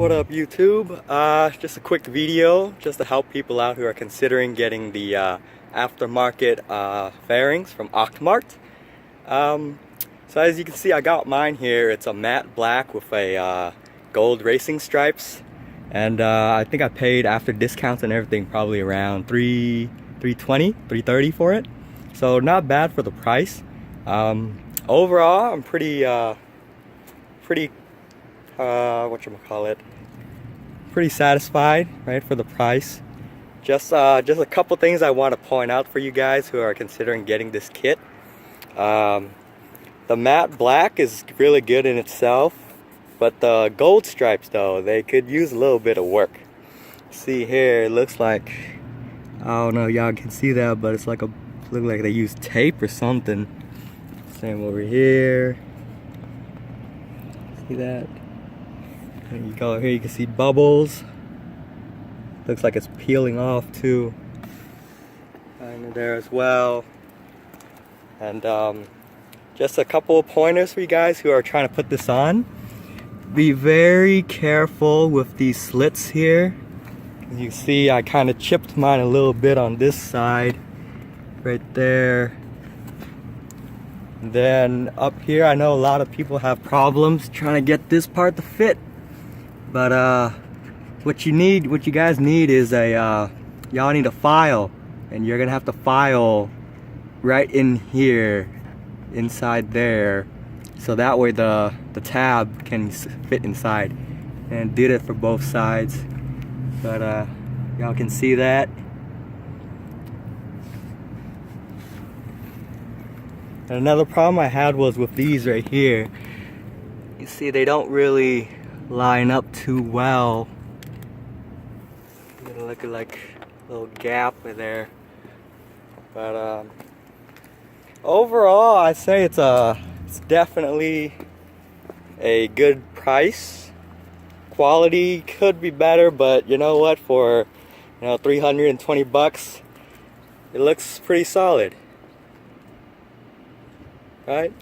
What up YouTube? Just a quick video just to help people out who are considering getting the aftermarket fairings from Auctmarts. So as you can see, I got mine here. It's a matte black with a gold racing stripes, and I think I paid after discounts and everything probably around $330 for it. So not bad for the price. Overall, I'm pretty pretty satisfied, right, for the price. Just a couple things I want to point out for you guys who are considering getting this kit. The matte black is really good in itself, but the gold stripes though, they could use a little bit of work. See here, it looks like, I don't know, y'all can see that, but it's like look like they use tape or something. Same over here. See that? And you go here, you can see bubbles. Looks like it's peeling off too. And there as well. And just a couple of pointers for you guys who are trying to put this on. Be very careful with these slits here. As you see, I kind of chipped mine a little bit on this side, right there. And then up here, I know a lot of people have problems trying to get this part to fit. But what you guys need is y'all need a file, and you're gonna have to file right in here, inside there, so that way the tab can fit inside. And did it for both sides, but y'all can see that. And another problem I had was with these right here. You see, they don't really line up too well. Look at like a little gap in there. But overall, I say it's definitely a good price. Quality could be better, but you know what? For 320 bucks, it looks pretty solid, right?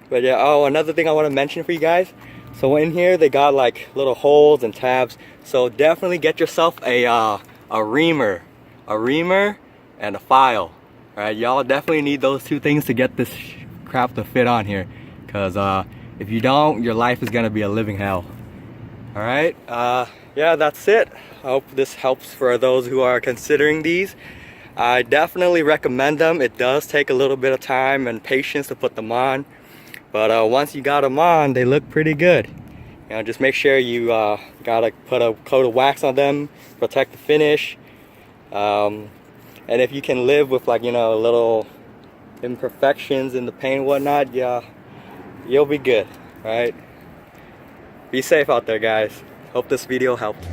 But yeah, oh, another thing I want to mention for you guys. So in here they got like little holes and tabs. So definitely get yourself a reamer and a file. All right, y'all definitely need those two things to get this crap to fit on here. Cause if you don't, your life is gonna be a living hell. All right, yeah, that's it. I hope this helps for those who are considering these. I definitely recommend them. It does take a little bit of time and patience to put them on. But once you got them on, they look pretty good. Just make sure you gotta put a coat of wax on them, protect the finish. And if you can live with little imperfections in the paint and whatnot, yeah, you'll be good, right? Be safe out there, guys. Hope this video helped.